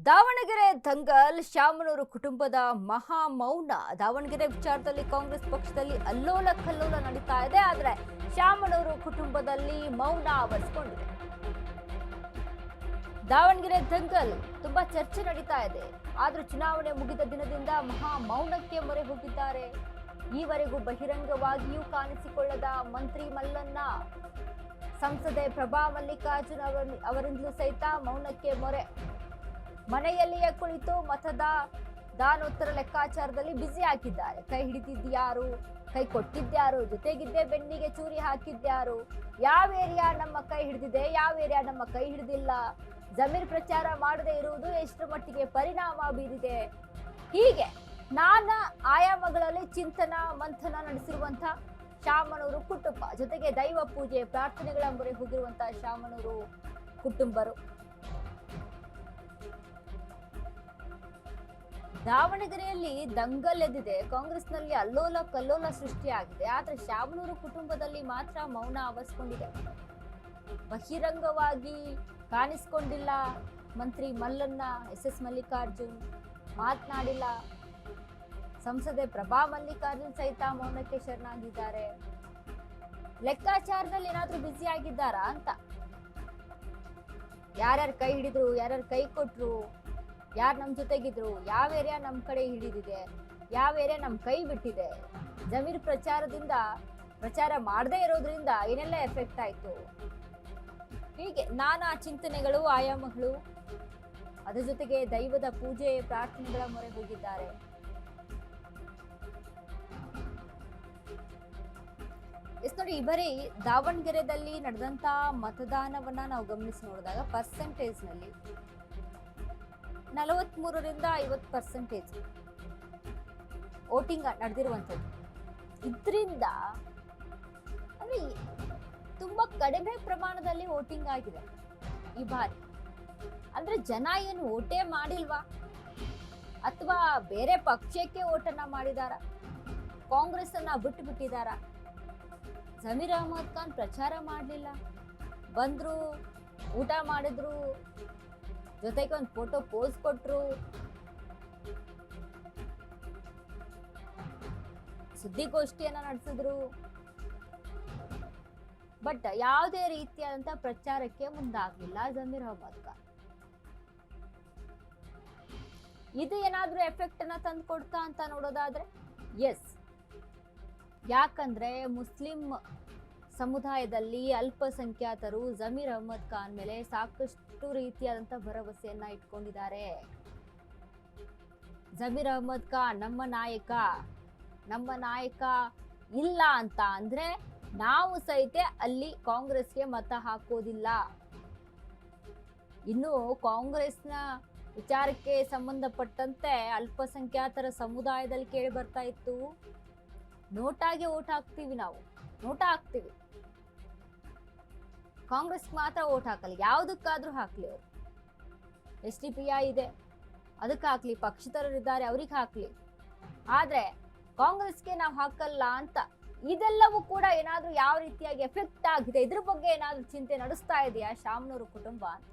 ದಾವಣಗೆರೆ ದಂಗಲ್ ಶಾಮನೂರು ಕುಟುಂಬದ ಮಹಾ ಮೌನ. ದಾವಣಗೆರೆ ವಿಚಾರದಲ್ಲಿ ಕಾಂಗ್ರೆಸ್ ಪಕ್ಷದಲ್ಲಿ ಅಲ್ಲೋಲ ಕಲ್ಲೋಲ ನಡೀತಾ ಇದೆ. ಆದ್ರೆ ಶಾಮನೂರು ಕುಟುಂಬದಲ್ಲಿ ಮೌನ ಆವರಿಸಿಕೊಂಡಿದೆ. ದಾವಣಗೆರೆ ದಂಗಲ್ ತುಂಬಾ ಚರ್ಚೆ ನಡೀತಾ ಇದೆ. ಆದ್ರೂ ಚುನಾವಣೆ ಮುಗಿದ ದಿನದಿಂದ ಮಹಾ ಮೌನಕ್ಕೆ ಮೊರೆ ಹೋಗಿದ್ದಾರೆ. ಈವರೆಗೂ ಬಹಿರಂಗವಾಗಿಯೂ ಕಾಣಿಸಿಕೊಳ್ಳದ ಮಂತ್ರಿ ಮಲ್ಲಣ್ಣ, ಸಂಸದೆ ಪ್ರಭಾ ಮಲ್ಲಿಕಾರ್ಜುನ್ ಅವರಿಂದಲೂ ಸಹಿತ ಮೌನಕ್ಕೆ ಮೊರೆ. ಮನೆಯಲ್ಲಿಯೇ ಕುಳಿತು ದಾನೋತ್ತರ ಲೆಕ್ಕಾಚಾರದಲ್ಲಿ ಬ್ಯುಸಿ ಆಗಿದ್ದಾರೆ. ಕೈ ಹಿಡಿದಿದ್ಯಾರು, ಕೈ ಕೊಟ್ಟಿದ್ಯಾರು, ಜೊತೆಗಿದ್ದೇ ಬೆನ್ನಿಗೆ ಚೂರಿ ಹಾಕಿದ್ಯಾರು, ಯಾವ ಏರಿಯಾ ನಮ್ಮ ಕೈ ಹಿಡಿದಿದೆ, ಯಾವ ಏರಿಯಾ ನಮ್ಮ ಕೈ ಹಿಡಿದಿಲ್ಲ, ಜಮೀರ್ ಪ್ರಚಾರ ಮಾಡದೇ ಇರುವುದು ಎಷ್ಟರ ಮಟ್ಟಿಗೆ ಪರಿಣಾಮ ಬೀರಿದೆ, ಹೀಗೆ ನಾನಾ ಆಯಾಮಗಳಲ್ಲಿ ಚಿಂತನ ಮಂಥನ ನಡೆಸಿರುವಂತ ಶಾಮನೂರು ಕುಟುಂಬ, ಜೊತೆಗೆ ದೈವ ಪೂಜೆ ಪ್ರಾರ್ಥನೆಗಳ ಮೊರೆ ಹೋಗಿರುವಂತಹ ಶಾಮನೂರು ಕುಟುಂಬರು. ದಾವಣಗೆರೆಯಲ್ಲಿ ದಂಗಲ್ ಎದ್ದಿದೆ. ಕಾಂಗ್ರೆಸ್ನಲ್ಲಿ ಅಲ್ಲೋಲ ಕಲ್ಲೋಲ ಸೃಷ್ಟಿಯಾಗಿದೆ. ಆದ್ರೆ ಶಾಮನೂರು ಕುಟುಂಬದಲ್ಲಿ ಮಾತ್ರ ಮೌನ ಆವರಿಸಿಕೊಂಡಿದೆ. ಬಹಿರಂಗವಾಗಿ ಕಾಣಿಸಿಕೊಂಡಿಲ್ಲ ಮಂತ್ರಿ ಮಲ್ಲಣ್ಣ, ಎಸ್ ಮಲ್ಲಿಕಾರ್ಜುನ್ ಮಾತನಾಡಿಲ್ಲ. ಸಂಸದೆ ಪ್ರಭಾ ಮಲ್ಲಿಕಾರ್ಜುನ್ ಸಹಿತ ಮೌನಕ್ಕೆ ಶರಣಾಗಿದ್ದಾರೆ. ಲೆಕ್ಕಾಚಾರದಲ್ಲಿ ಏನಾದ್ರೂ ಬ್ಯುಸಿ ಆಗಿದ್ದಾರಾ ಅಂತ. ಯಾರ್ಯಾರು ಕೈ ಹಿಡಿದ್ರು, ಯಾರ್ಯಾರು ಕೈ ಕೊಟ್ರು, ಯಾರು ನಮ್ಮ ಜೊತೆಗಿದ್ರು, ಯಾವ ಏರಿಯಾ ನಮ್ಮ ಕಡೆ ಹಿಡಿದಿದೆ, ಯಾವ ಏರಿಯಾ ನಮ್ಮ ಕೈ ಬಿಟ್ಟಿದೆ, ಜಮೀರ್ ಪ್ರಚಾರ ಮಾಡದೇ ಇರೋದ್ರಿಂದ ಏನೆಲ್ಲ ಎಫೆಕ್ಟ್ ಆಯ್ತು, ಹೀಗೆ ನಾನಾ ಚಿಂತನೆಗಳು, ಆಯಾಮಗಳು, ಅದರ ಜೊತೆಗೆ ದೈವದ ಪೂಜೆ ಪ್ರಾರ್ಥನೆಗಳ ಮೊರೆ ಹೋಗಿದ್ದಾರೆ. ನೋಡಿ, ಬರೀ ದಾವಣಗೆರೆದಲ್ಲಿ ನಡೆದಂತ ಮತದಾನವನ್ನ ನಾವು ಗಮನಿಸಿ ನೋಡಿದಾಗ ಪರ್ಸೆಂಟೇಜ್ ನಲ್ಲಿ 43ರಿಂದ 50% ವೋಟಿಂಗ್ ನಡೆದಿರುವಂಥದ್ದು. ಇದರಿಂದ ಅಂದ್ರೆ ತುಂಬಾ ಕಡಿಮೆ ಪ್ರಮಾಣದಲ್ಲಿ ವೋಟಿಂಗ್ ಆಗಿದೆ ಈ ಬಾರಿ. ಅಂದ್ರೆ ಜನ ಏನು ವೋಟೇ ಮಾಡಿಲ್ವಾ, ಅಥವಾ ಬೇರೆ ಪಕ್ಷಕ್ಕೆ ವೋಟನ್ನ ಮಾಡಿದಾರ, ಕಾಂಗ್ರೆಸ್ ಅನ್ನ ಬಿಟ್ಟು ಬಿಟ್ಟಿದಾರ? ಜಮೀರ್ ಅಹಮದ್ ಖಾನ್ ಪ್ರಚಾರ ಮಾಡಲಿಲ್ಲ, ಬಂದ್ರು, ಊಟ ಮಾಡಿದ್ರು, ಜೊತೆಗೆ ಒಂದು ಫೋಟೋ ಪೋಸ್ ಕೊಟ್ರು, ಸುದ್ದಿಗೋಷ್ಠಿಯನ್ನ ನಡೆಸಿದ್ರು, ಬಟ್ ಯಾವುದೇ ರೀತಿಯಾದಂತ ಪ್ರಚಾರಕ್ಕೆ ಮುಂದಾಗಲಿಲ್ಲ ಜಮೀರ್ ಅಹಮದ್ ಖಾನ್. ಇದು ಏನಾದ್ರೂ ಎಫೆಕ್ಟ್ ಅನ್ನ ತಂದು ಕೊಡ್ತಾ ಅಂತ ನೋಡೋದಾದ್ರೆ ಎಸ್. ಯಾಕಂದ್ರೆ ಮುಸ್ಲಿಂ ಸಮುದಾಯದಲ್ಲಿ ಅಲ್ಪಸಂಖ್ಯಾತರು ಜಮೀರ್ ಅಹಮದ್ ಖಾನ್ ಮೇಲೆ ಸಾಕಷ್ಟು ರೀತಿಯಾದಂತ ಭರವಸೆಯನ್ನ ಇಟ್ಕೊಂಡಿದ್ದಾರೆ. ಜಮೀರ್ ಅಹಮದ್ ಖಾನ್ ನಮ್ಮ ನಾಯಕ ಇಲ್ಲ ಅಂತ ಅಂದ್ರೆ ನಾವು ಸಹಿತ ಅಲ್ಲಿ ಕಾಂಗ್ರೆಸ್ಗೆ ಮತ ಹಾಕೋದಿಲ್ಲ. ಇನ್ನು ಕಾಂಗ್ರೆಸ್ನ ವಿಚಾರಕ್ಕೆ ಸಂಬಂಧಪಟ್ಟಂತೆ ಅಲ್ಪಸಂಖ್ಯಾತರ ಸಮುದಾಯದಲ್ಲಿ ಕೇಳಿ ಬರ್ತಾ ಇತ್ತು, ನೋಟಾಗೆ ಓಟ್ ಹಾಕ್ತೀವಿ, ನಾವು ನೋಟಾ ಹಾಕ್ತೀವಿ, ಕಾಂಗ್ರೆಸ್ ಮಾತ್ರ ಓಟ್ ಹಾಕಲ್ಲ, ಯಾವುದಕ್ಕಾದ್ರೂ ಹಾಕ್ಲಿ, ಅವರು SDPI ಇದೆ ಅದಕ್ಕೆ ಹಾಕ್ಲಿ, ಪಕ್ಷೇತರರಿದ್ದಾರೆ ಅವ್ರಿಗೆ ಹಾಕ್ಲಿ, ಆದ್ರೆ ಕಾಂಗ್ರೆಸ್ಗೆ ನಾವು ಹಾಕಲ್ಲ ಅಂತ. ಇದೆಲ್ಲವೂ ಕೂಡ ಏನಾದ್ರೂ ಯಾವ ರೀತಿಯಾಗಿ ಎಫೆಕ್ಟ್ ಆಗಿದೆ, ಇದ್ರ ಬಗ್ಗೆ ಏನಾದ್ರೂ ಚಿಂತೆ ನಡೆಸ್ತಾ ಇದೆಯಾ ಶಾಮನೂರು ಕುಟುಂಬ ಅಂತ.